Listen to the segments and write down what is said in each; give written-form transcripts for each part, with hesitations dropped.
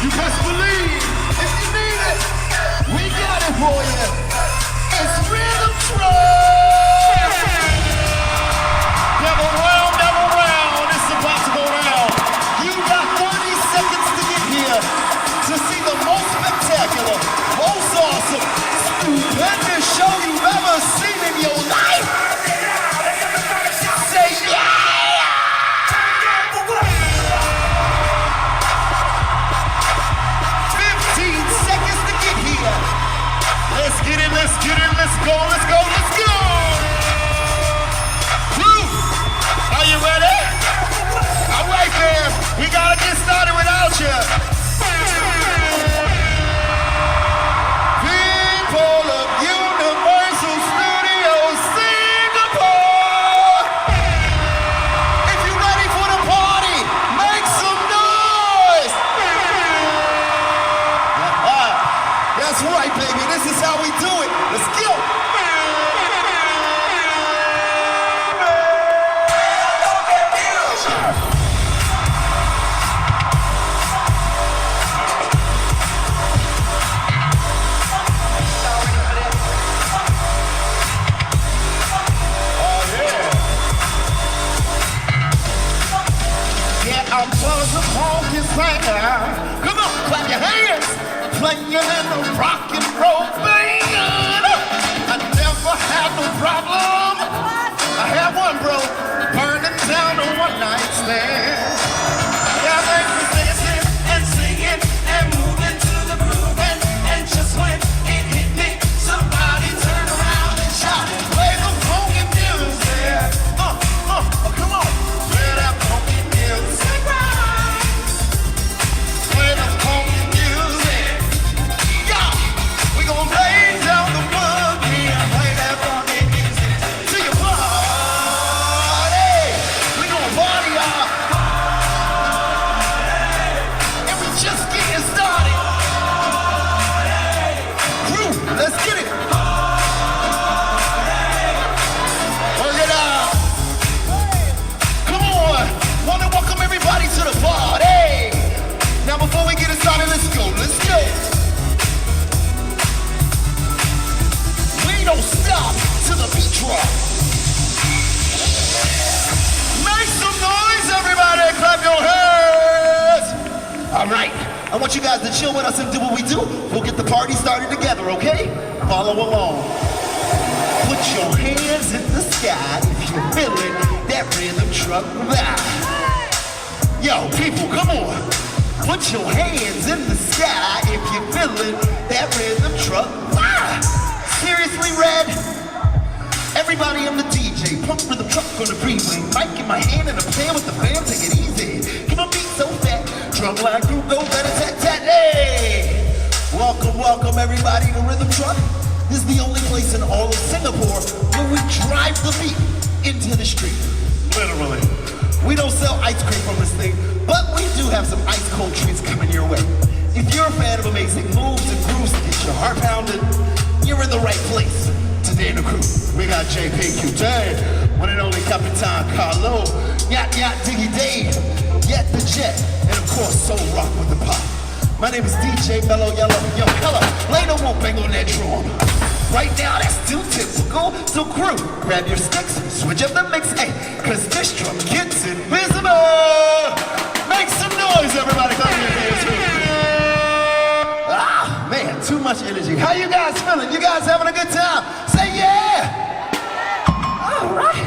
You best believe if you need it, we got it for you. It's Rhythm Truck. Double round, it's about to go down. You got 30 seconds to get here to see the most spectacular, most awesome, stupendous show you've ever seen in your life. Say yeah! 15 seconds to get here. Let's get it, let's get it, let's go, let's go, let's go! Crew, are you ready? All right, man, we gotta get started without you. People of Universal Studios Singapore, if you're ready for the party, make some noise! That's right, baby, this is how we do it. Let's go! I'm buzzing honky singer. Come on, clap your hands. Playing in the rock and roll band. I never had no problem. I had one, bro. Burning down a one-night stand. Yeah, they was dancing and singing and moving to the groove. And just when it hit me, somebody turned around and shouted, play the funky music. Come on. Play that funky music. Alright, I want you guys to chill with us and do what we do. We'll get the party started together, okay? Follow along. Put your hands in the sky if you're feeling that Rhythm Truck vibe. Yo, people, come on. Put your hands in the sky if you're feeling that Rhythm Truck vibe. Seriously, Red? Everybody, I'm the DJ. Pump Rhythm Truck on the freeway. Mic in my hand and a plan with the fam. Take it easy. Give a beat so fat. Drum line crew go better tat-tat, hey! Welcome everybody to Rhythm Truck. This is the only place in all of Singapore where we drive the beat into the street. Literally. We don't sell ice cream from this thing, but we do have some ice cold treats coming your way. If you're a fan of amazing moves and grooves to get your heart pounded, you're in the right place. Today in the crew, we got JP QT, one and only Capitan Carlo, Yat Diggy Dave, Yet the Jet, and of course, Soul Rock with the Pop. My name is DJ Mellow Yellow. Yo, hella, lay no more bang on that drum. Right now, that's too typical. So crew, grab your sticks, switch up the mix, hey, cause this drum gets invisible. Make some noise, everybody. Clap your hands. Ah, man, too much energy. How you guys feeling? You guys having a good time? Say yeah. All right.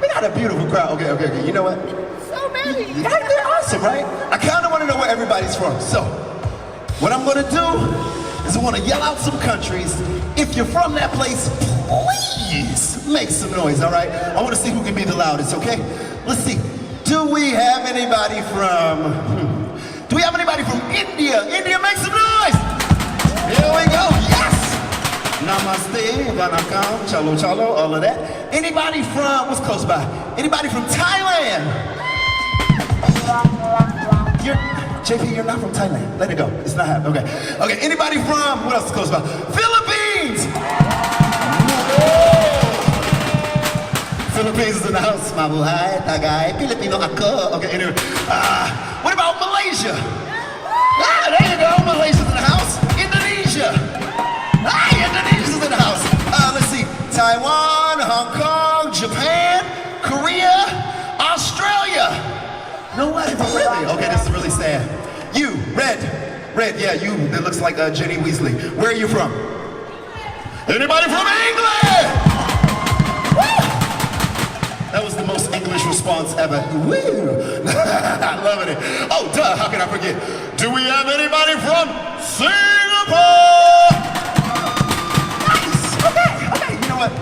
We got a beautiful crowd. Okay. You know what? They're awesome, right? I kind of want to know where everybody's from. So, what I'm going to do is I want to yell out some countries. If you're from that place, please make some noise, all right? I want to see who can be the loudest, okay? Let's see. Do we have anybody from... Do we have anybody from India? India, make some noise! Here we go, yes! Namaste, Vanakkam, Chalo Chalo, all of that. Anybody from... What's close by? Anybody from Thailand? JP, you're not from Thailand. Let it go. It's not happening. Okay, anybody from, what else is close by? Philippines! Philippines is in the house. Mabuhay, Tagay, Filipino ako. Okay, anyway. What about Malaysia? Ah, there you Really? Okay, this is really sad. You, Red, yeah, you, that looks like Jenny Weasley. Where are you from? Anybody from England? Woo! That was the most English response ever. Woo! I'm loving it. Oh, duh, how can I forget? Do we have anybody from Singapore? Nice, okay, you know what?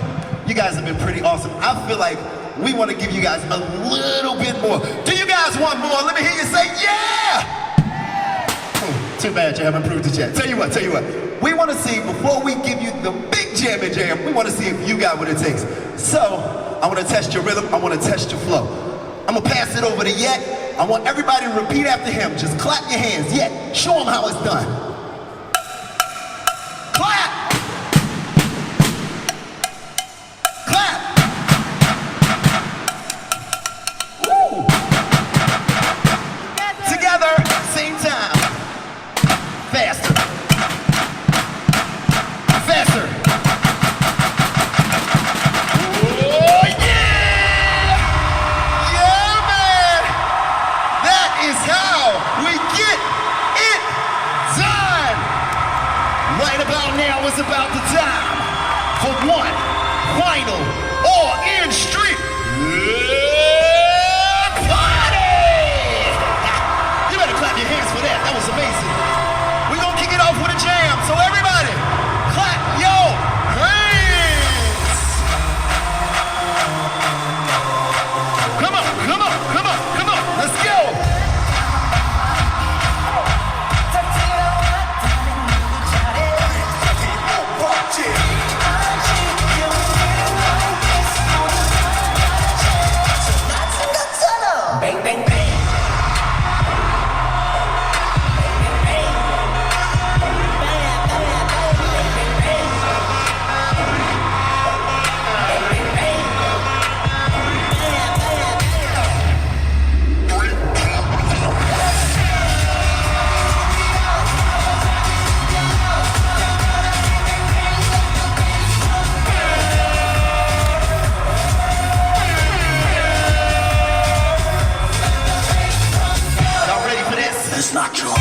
You guys have been pretty awesome. I feel like we want to give you guys a little bit more. Do you guys want more? Let me hear you say, yeah! Too bad you haven't proved it yet. Tell you what. We want to see, before we give you the big jam, we want to see if you got what it takes. So, I want to test your rhythm. I want to test your flow. I'm going to pass it over to Yet. I want everybody to repeat after him. Just clap your hands. Yet, show them how it's done. Clap! Clap! Woo! Together, same time. Faster. Faster. Oh, yeah! Yeah, man! That is how we get it done! Right about now is about the time for one final all-in street party! You better clap your hands for that. That was amazing. We're gonna kick it off with a jam. So everybody, clap your hands. Come on. Let's go. Bang, bang, bang. Y'all ready for this? It's not true.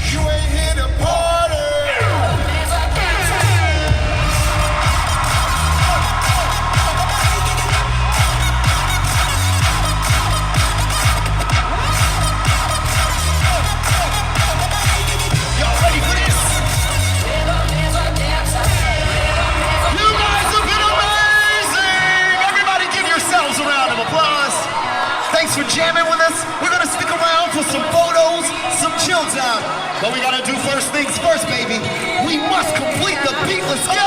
You ain't here to party. Y'all ready for this? You guys have been amazing! Everybody give yourselves a round of applause. Thanks for jamming with us. We're gonna stick around for some photos, some chill time. But we gotta do first things first, baby. We must complete the beat. Let's go!